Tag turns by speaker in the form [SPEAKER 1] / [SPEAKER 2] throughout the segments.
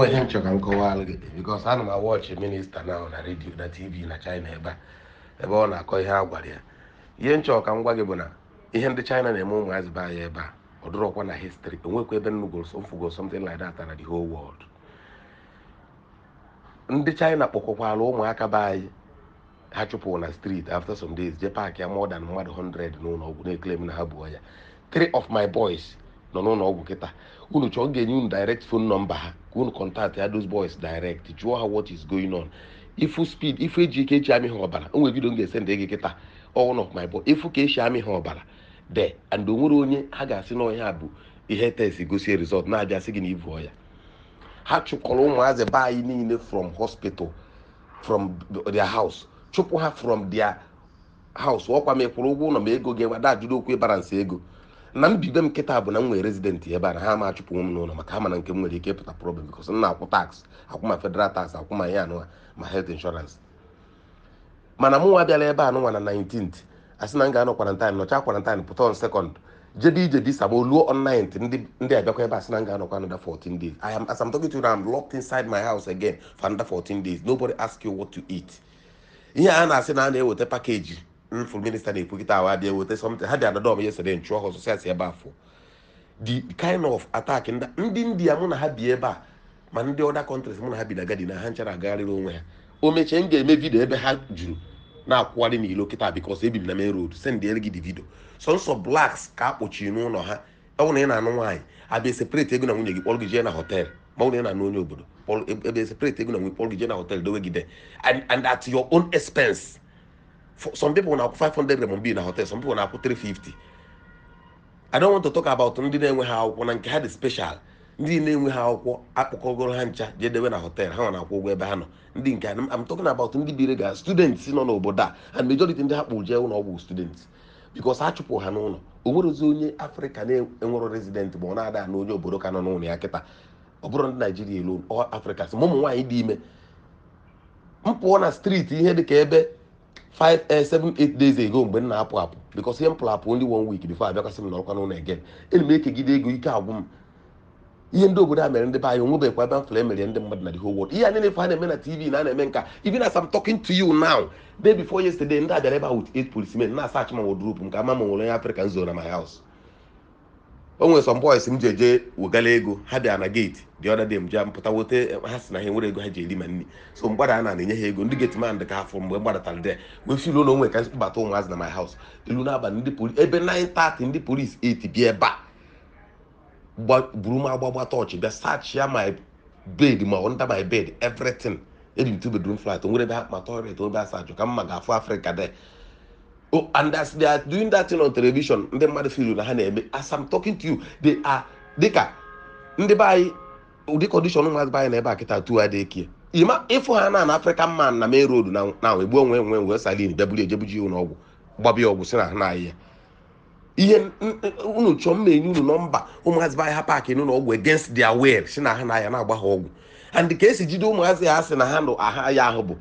[SPEAKER 1] onwe ihe nchọ ka m kọwalụ gị because ana m awọchị minista na redio na tv na China ebe ọ na-akọ ihe a gwara ya. Ihe nchọ ka m gwa gị bụ na ihe ndị China na-eme ụmụazị be anyị ebe a ọ dụrọkwa na history, enwekwa ebe mfugo something like that na the whole world. Ndị China kpọkọkwala ụmụaka be anyị ha chụpụ na street after some days je paaki ya more than mmadụ 100 n'ụlọ ọgwụ na-eklem na ha bụ ya. 3 of my boys nọ n'ụlọ ọgwụ kịta. Unu chọọ ga-enye unu direct phone number ha ka unu contact ya those boys direct jụọ ha what is going on. Ifu speed ifu eji ike echi amị ha ọbara onwe vidio m ga-ese ndị gị kịta all of my boy ifu ka echi amị ha ọbara de and onwere onye ha ga-asị na ọhịa bụ ihe test gosi result na-abịa sị gị na ivu ọya. Ha chụkọrọ ụmụazị be anyị niile from hospital from their house chụpụ ha from their house. Ọkwa m ekwụrụ ụgwọ ụlọ ma ego gị wada ajụrụ okwu ịbaransị ego na mbibe m kịta bụ na m nwere resident ebe a na ha ma achụpụ m n'ụlọ maka ha mana nke m nwere ike ịpụta problem because m na-akwụ tax akwụ ma federal tax akwụ ma ihe anụwa ma health insurance. Mana mụ nwa bịara ebe a nụnwa na 19th asị na m ga-anọ quarantine nọcha quarantine pụta on second jebe ije bisa ma oluo on 9th ndị abịakwa ebe a sị na m ga-anọkwa another 14 days. As I'm talking to you now, I'm locked inside my house again for another 14 days. Nobody ask you what to eat. Ihe a na-asị na a na-eweta pakeji mfụ minista na-ekwu kịta awa bịa eweta something ha dị anadọm yesterday nchụọ ha ọsọsọ asị ebe afọ. The kind of attack ndị India mụ na ha bi ebe a ma ndị other countries mụ na ha bi na gadi na ha nchara agagharịrị onwe ha. O mechie m ga-eme vidio ebe ha juru na-akwụgharị n'ilo kịta because ebi m na main road send gị the video. Sọnsọ blacks ka akpọchiri n'ụlọ ha ọ na ị na-anụ nwaanyị abịa separate ego na nwunye gị kpọrọ gị jee na hotel ma ọ na ị na-anụ onye obodo ebe separate ego na nwunye kpọrọ gị jee na hotel dowe gị there and at your own expense. Some people na-akwụ 500 RMB na hotel, some people na-akwụ 350. I don't want to talk about ndị na-enwe ha akwụkwọ na nke ha dị special. Ndị na-enwe ha akwụkwọ akpọkọgoro ha ncha jee dewe na hotel ha na-akwụ ụgwọ ebe ha nọ. Ndị nke I'm talking about ndị biri ga students nọ n'obodo a and majority ndị ha kpụ jee ụlọ ọgwụ students because ha chụpụ ha n'ụlọ. O nwere ozi onye Afrịka na-enwero resident ma ọ na-ada na onye obodo ka nọ n'ụlọ ya kịta. Ọ bụrụ ndị Naijiria alone or Africa si ụmụ nwaanyị dị ime m pụọ na street ihe dị ka ebe 7-8 days ago mgbe m na-apụ apụ because ihe m pụrụ apụ only 1 week before abịakwasị m n'ọkwa n'ụlọ again. Ena m ekegide ego ike agwụ m. Ihe ndị obodo a mere ndị be anyị onwebekwa ebe mfụrụ emere ndị mmadụ na the whole world. Ihe a niile fa na-eme na TV na na-eme nka even as I'm talking to you now day before yesterday ndị abịara ebe with 8 policemen na-asaach ma wardrobe m ka ama ma nwere onye African zone na my house. O nwere some boys m jeje wegala ego ha bịa na gate the other day m jee mpụta wote ha si na ha nwere ego ha ji eri ma nri so mgbada a na-enye ha ego ndị gate man dị ka afọ mgbe mgbadatara de wee filo na onwe ka mbata ụmụazị na my house elu n'abalị ndị polisi ebe 9:30 ndị polisi 8 bịa ebe a buru m agbagba tọọchị bịa search ya my bed ma under my bed everything ebi m 2 bedroom flat o nwere ebe ha ma toilet obe asajụ ka mma ga-afụ Africa de. Oh, and as they are doing that thing on television, ndị mmadụ feel na ha na-eme. As I'm talking to you, they are dịka ndị be anyị ụdị condition ụmụazị be anyị na ebe a kịta tu adị eke. Ịma ịfụ ha na African man na main road na egbu onwe wee salin bịa buru ejebuji ụlọ ọgwụ gbabịa ọgwụ si na ha na-ahịa. Ihe unu chọọ mma enye unu nọmba ụmụazị be anyị ha paakị n'ụlọ ọgwụ against their will si na ha na-ahịa na-agba ha ọgwụ. And ka esi jide ụmụazị ha sị na ha nọ aha ya ahụ bụ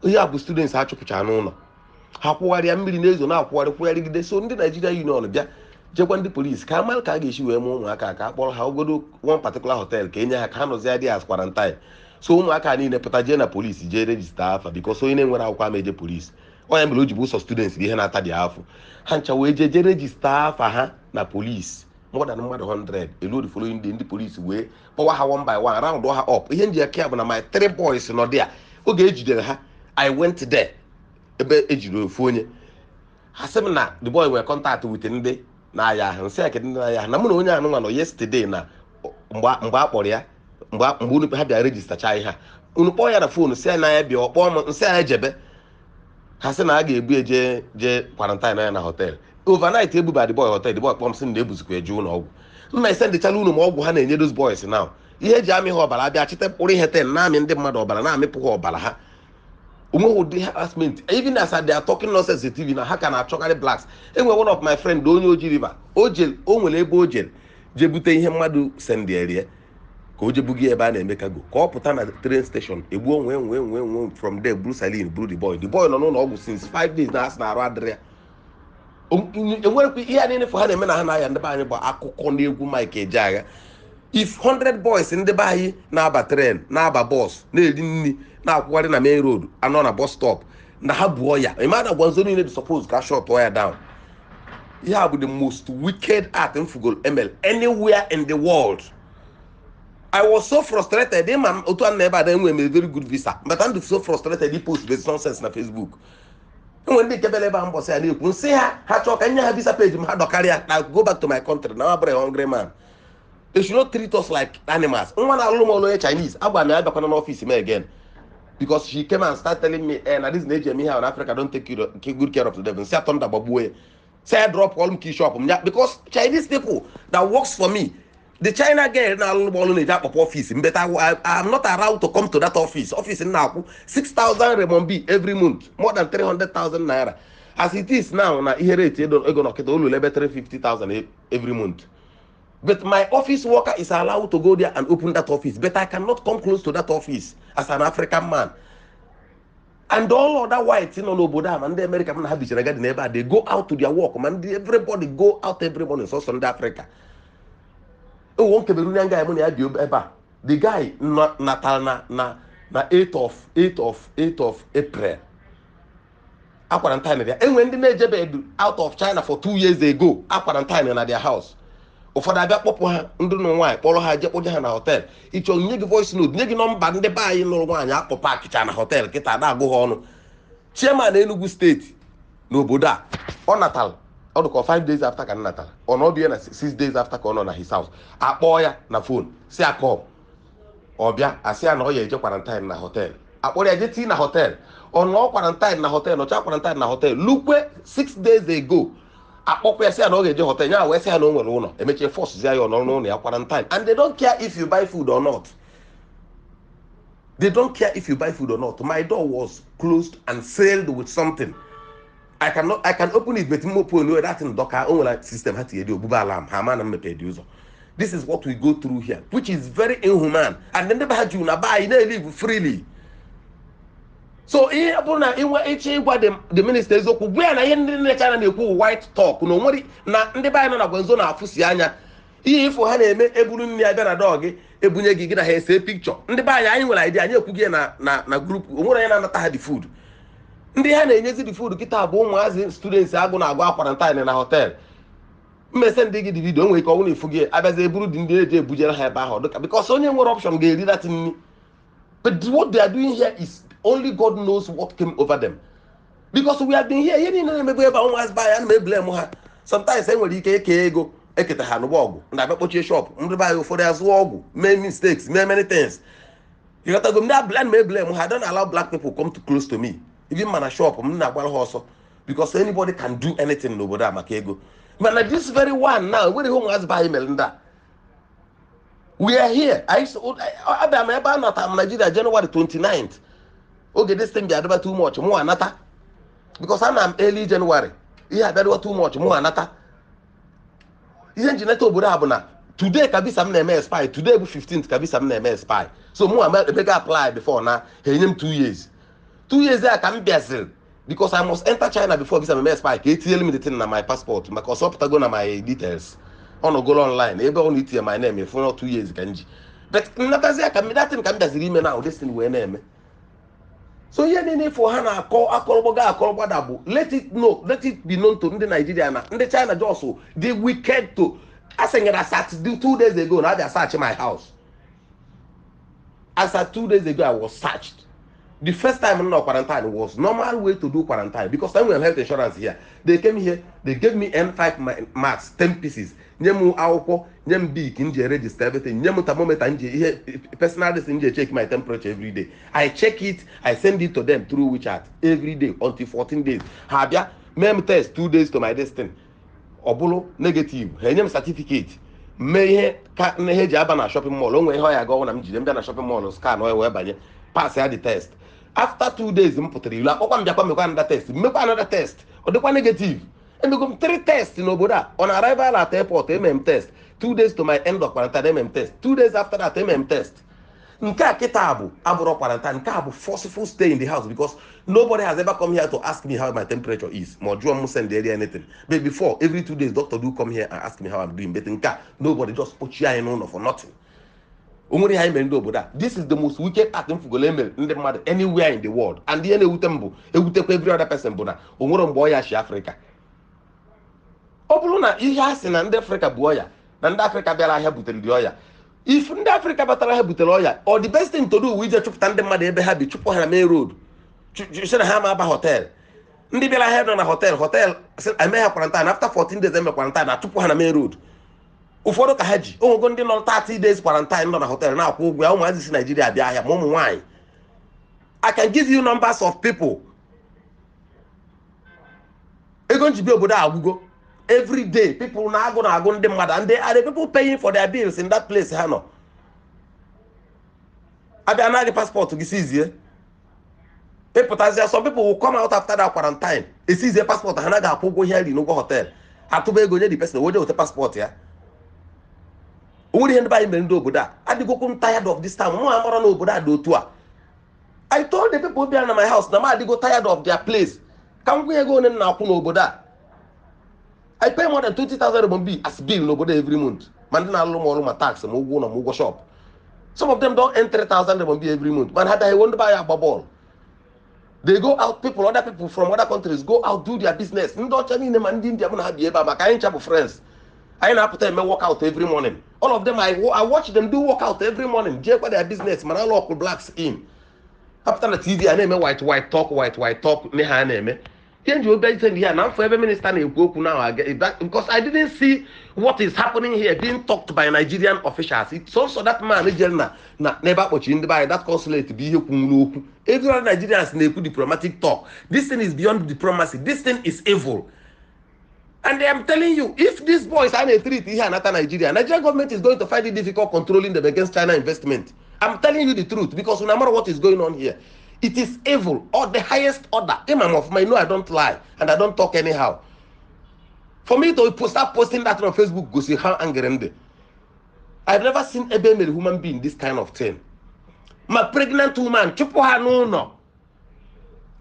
[SPEAKER 1] ihe a bụ students ha chụpụchara n'ụlọ. Ha kwụgharịa mmiri na-ezo na-akwụgharịgide so ndị Nigeria Union bịa jekwa ndị polisi ka amal ka a ga-esi wee mụọ ụmụaka ka a kpọrọ ha ogodo one particular hotel ka enye ha ka ha nọzi adị as quarantine. So ụmụaka niile pụta jee na polisi jee rejista afa because onye na-enwere akwụkwọ ama eje polisi onye mere o ji bụ ụsọ students bụ ihe na-ata dị afọ ha ncha wee jee rejista afa ha na polisi more than mmadụ 100 elu the following day ndị polisi wee kpọwa ha one by one round ha up. Ihe nji aka bụ na my 3 boys nọ dị a oge ejidere ha I went there ebe ejiri ofu onye ha sị m na the boy were contact with ndị na-aya ahụ nsị eke ndị na-aya ahụ na mụ na onye anụnwa nọ yesterday na mgbe a kpọrọ ya mgbe unu ha bịa rejistacha ihe ha unu kpọọ ya na fonu si na ya bịa ọ kpọọ m nsị ya ejebe ha sị na a ga-ebu eje quarantine ya na hotel overnight ebuba the boy hotel the boy kpọm sị na ebuzikwa eje ụlọ ọgwụ mma ise ndịchala unu ma ọgwụ ha na-enye those boys now ihe eji amị ha ọbara abịa chịta mkpụrụ ihe ten na-amị ndị mmadụ ọbara na-amịpụ ha ọbara ha ụdị harassment even as they are talking nonsense TV na ha ka na-achọkarị blacks. Enwe one of my friend onye Oji River o nwere ebe o jere je bute ihe mmadụ senderie ka o je bugi ebe a na-eme kago ka ọ pụta na train station egbu onwe from there buru salin buru the boy nọ n'ụlọ ọgwụ since 5 days na asị na arụ adịrị ya. Enwerekwa ihe a niile fọ ha na-eme na ha na-aya ndị be anyị bụ akụkọ na egwu Mike Ejeagha if 100 boys in the bayi na-aba train na-aba bus na-eri nri na-akwụgharị na main road anọ na bus stop na ha buo ya ịmana gwa nzo niile dị suppose ka shot ya down. Ihe a bụ the most wicked act mfugol ML anywhere in the world. I was so frustrated. Man, otu an never then we a very good visa, but I'm so frustrated. He post this nonsense na Facebook. And when they kebele ba mbo say I dey say ha talk anya ha visa page ma do carry now go back to my country. Now I'm a hungry man. They should not treat us like animals. One alumolo Chinese. Agba me abakwa na office me again. Because she came and started telling me, na this nature me here in Africa don't take good care of them. Say I turn the babuwe. Say I drop all key shop. Because Chinese people that works for me. The China girl now alone that office, but I'm not allowed to come to that office. Office in now 6,000 renminbi every month, more than 300,000 naira. As it is now, na here rate gonna get only 350,000 every month. But my office worker is allowed to go there and open that office, but I cannot come close to that office as an African man. And all other whites in Olobodam and the American man have they go out to their work, man. Everybody go out every morning, so South Africa. Oh, one Cameroonian guy money eba. The guy natal na 8th of April. A quarantine there. And when the major out of China for 2 years ago, a quarantine in their house. Or for that popo no why, Polo had Japan hotel. It's your nigga voice note, nigga number and the buy in no one ya park China hotel, get that go on. Chairman Enugu State, no Buddha, on Natal. Or to call 5 days after Natal, or not be 6 days after Corona na his house. A boy na phone, say I come. Or bia, I say I know you quarantine na hotel. A boy I get in a hotel, or no quarantine na hotel, or child quarantine na hotel. Look where 6 days ago. A boy say I know you hotel. Now we say I know one. They make you force there or no quarantine, and they don't care if you buy food or not. They don't care if you buy food or not. My door was closed and sealed with something. I can open it, but no that in Docker only system had to do alarm. This is what we go through here, which is very inhuman. And then they had you buy live freely. So the ministers where I China white talk no worry na ndị buy na gwenzo na afusi anya ihe ifo ha na-eme eburu nni abịa na dog ebunye gị na ha ese picture ndị buy anyị nwere idea anyị ekwugie na group onwere anyị na-anata ha the food. Ndị ha na-enyezi the food kita bụ ụmụazị students agụ na-agụ quarantine na hotel. Mmese ndị gị the video nwere ka ọ na efugie abịazi eburu dị ndị eje ebujere ha ebe ahụ dịka because onye nwere option ga-eri that nni. But what they are doing here is only God knows what came over them. Because we have been here, you know, maybe about one buy and maybe blame her. Sometimes say when you go, ekete ha no wogu, and I put your shop, buy for their wogu, many mistakes, many things. You got to go that blame her. I don't allow black people come too close to me. Even man a shop, I'm not one hustle. Because anybody can do anything no bother makego. But like this very one now, where the home has buy Melinda. We are here. I'm Nigeria January 29th. Okay, this thing be about too much, more another. Because I'm early January. Yeah, that was too much, more another. Isn't Geneto Burabona? Today can be some name spy. Today be 15th can be some name spy. So more the bigger apply before now. He named 2 years. 2 years there can be as because I must enter China before become a spy. ATL me the thing on my passport. Because up to go on my details. On go online. Every only hear my name for not 2 years kanji. But not as I can that thing can be as remain now. This thing we name. So yeah, need for Hana call let it know, let it be known to the Nigeria and the China also the wicked to I think I sat 2 days ago now they are searching my house. As at 2 days ago I was searched. The first time in quarantine was normal way to do quarantine because time we have health insurance here. They came here, they gave me N5 masks, 10 pieces. Nyemu awko, nyem big inje register everything. Nyemu thermometer inje personal inje check my temperature every day. I check it, I send it to them through WeChat every day until 14 days. Habia, mem test 2 days to my destiny. Obulo negative. Henyem certificate. Me ka ne jaba na shopping mall. Onwe ho ya go na mjide mbia na shopping mall scan o we banye. Pass ya the test. After 2 days, mputri la okwa mbia kwa mekwa another test. Mekwa another test. Odekwa negative. And we go 3 tests in Oboda. On arrival at airport, test. 2 days to my end of quarantine, test. 2 days after that, test. nke a kita bụ abụrụ quarantine, nke a bụ forceful stay in the house because nobody has ever come here to ask me how my temperature is. Ma jụọ m send area anything. But before, every 2 days, doctor do come here and ask me how I'm doing. But nke a, nobody just put you in on for nothing. Onwere ha ime ndị obodo a. This is the most wicked act mfugolo emere ndị mmadụ anywhere in the world. And ihe na-ewute m bụ ewutekwa every other person bụ na onwere mgbe ọya shi Africa. Ọ bụrụ na ihe a sị na ndị Africa bụ ọya na ndị Africa bịara ahịa butere dị ọya, if ndị Africa batara ha butere ọya, or the best thing to do ije chụpụta ndị mmadụ ebe ha bi, chụpụ ha na main road, sị na ha ma aba hotel. Ndị bịara ahịa nọ na hotel eme ha quarantine, after 14 days eme quarantine na chụpụ ha na main road. Ụfọdụ ka ha ji onwego ndị nọ 30 days quarantine nọ na hotel na-akwụ ụgwọ ya, ụmụazị si Nigeria abịa ahịa ma ụmụ nwaanyị. I can give you numbers of people. Ego njibi obodo agwụgo. Every day, people na-agụ ndị mmadụ, and they are the people paying for their bills in that place ha nọ. Abịa na passport gị sizie. Some people will come out after that quarantine. Esizie passport ha na ga-akwụ ụgwọ ihe nri n'ụgwọ hotel. Atụba ego nye the person woje ote passport ya. Onwere ihe ndị anyị mere ndị obodo a. Adịgokwu tired of this time. Mụ amara na obodo a dị otu a. I told the people bịara na my house na m adịgo tired of their place. Ka m gwa ego one na-akwụ n'obodo a. I pay more than 20,000 RMB as bill n'obodo every month. Man dị na-alụ m ọrụ ma tax ma ụgwọ ụlọ ma ụgwọ shop. Some of them don't enter 3,000 RMB every month. Man had I want to buy a ball. They go out, other people from other countries go out, do their business. Ndị ọcha niile ma ndị India na ha bi ebe a maka anyị ncha bụ friends. Anyị na-apụta eme workout every morning. All of them, I watch them do workout every morning. Jekwa their business, mana local blacks in. Apụta na TV a na-eme white talk ne ha na-eme. Change your bed here now for every minister now because I didn't see what is happening here being talked by Nigerian officials. It's also that man never watching that consulate be here. Every other Nigerians need diplomatic talk. This thing is beyond diplomacy. This thing is evil. And I'm telling you, if these boys are a treat here in Nigeria, Nigerian government is going to find it difficult controlling them against China investment. I'm telling you the truth because no matter what is going on here, it is evil or the highest order. Imam of mine, no, I don't lie and I don't talk anyhow. For me to start posting that on Facebook, go see how angry. I've never seen a human being this kind of thing. My pregnant woman, no.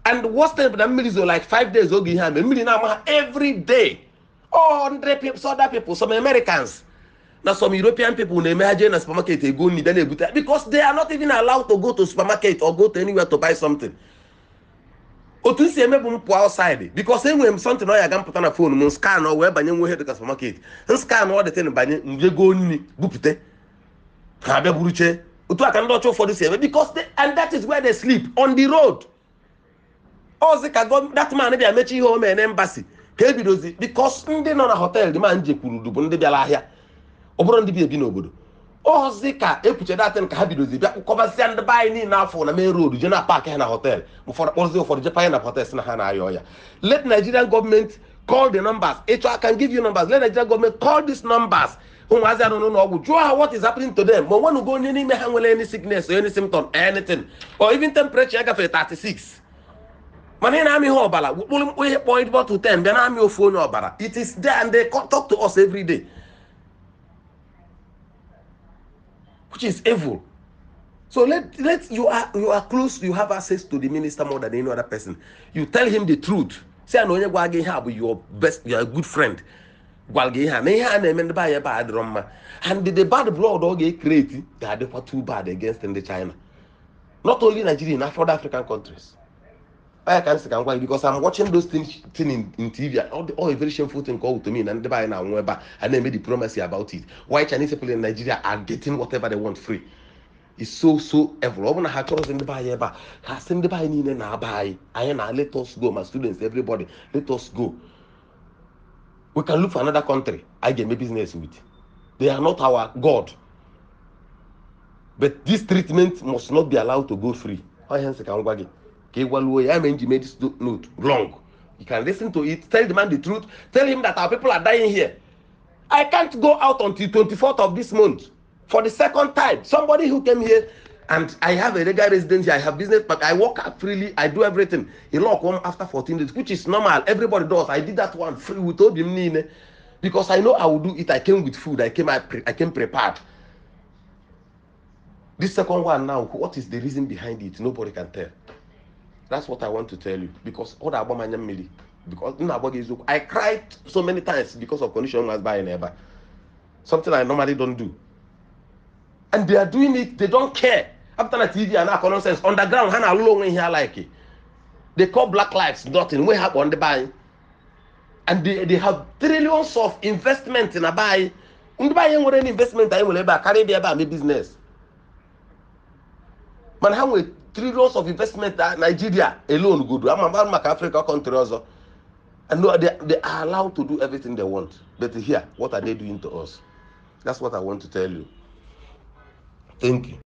[SPEAKER 1] And what's the million like 5 days ago? Every day. Oh, 100 people, other people, some Americans. Now some European people they imagine a supermarket they go because they are not even allowed to go to supermarket or go to anywhere to buy something. Otusi emebum po outside because when something no ya ga put on a phone, scan or where banye we head to supermarket. Scan all the thing banye nje go ni bupute. Ha be buruche. Otu aka ndo cho for this because and that is where they sleep on the road. That man be amechi home and embassy. Because ndị nọ na hotel the man jekwuru du bụ ndị bịara ahịa. Obodo ndị bi ebi n'obodo ozika epuche datin ka ha bidozi bịa kọbasịa ndị bayi niile afọ na main road je na park ha na hotel ụfọdụ je na hotel si na ha na-ayọ ya. Let Nigerian government call the numbers. I can give you numbers. Let Nigerian government call these numbers. Ụmụazị anụ n'ụlọ ọgwụ jụọ what is happening to them. Ma nwanụ go onye n'ime ha nwere any sickness or any symptom anything or even temperature ya gafere 36. Mana ị na-amị ihe ọbara kpụrụ mkpụ ihe kpọọ ịdịbọ to 10 bịa na-amị ofu onye ọbara. It is there and they talk to us every day. Which is evil. So you are close, you have access to the minister more than any other person. You tell him the truth. Say no your best, you are a good friend. And the bad blood all get created, they are therefore too bad against the China. Not only Nigeria, in other African countries. I can't say because I'm watching those things in TV. All a very shameful thing called to me, and they made diplomacy about it. Why Chinese people in Nigeria are getting whatever they want free? It's so evil. Let us go, my students, everybody. Let us go. We can look for another country. I get my business with. They are not our God. But this treatment must not be allowed to go free. I made this note wrong. You can listen to it, tell the man the truth, tell him that our people are dying here. I can't go out until 24th of this month for the second time. Somebody who came here, and I have a regular residence here, I have business, but I work out freely, I do everything. He lock home after 14 days, which is normal. Everybody does. I did that one free with Obim because I know I will do it. I came with food. I came prepared. This second one now, what is the reason behind it? Nobody can tell. That's what I want to tell you. Because all the Abamanya Mili, because I cried so many times because of condition was buying ever. Something I normally don't do. And they are doing it, they don't care. After the TV and our nonsense, underground, Hannah long in here like it. They call Black Lives nothing. We have on the buy. And they have trillions of investment in a buy. And buy any investment I will ever carry their business. Man, how with trillions of investment that Nigeria alone go do? I'm about Africa country also. And no, they are allowed to do everything they want. But here, what are they doing to us? That's what I want to tell you. Thank you.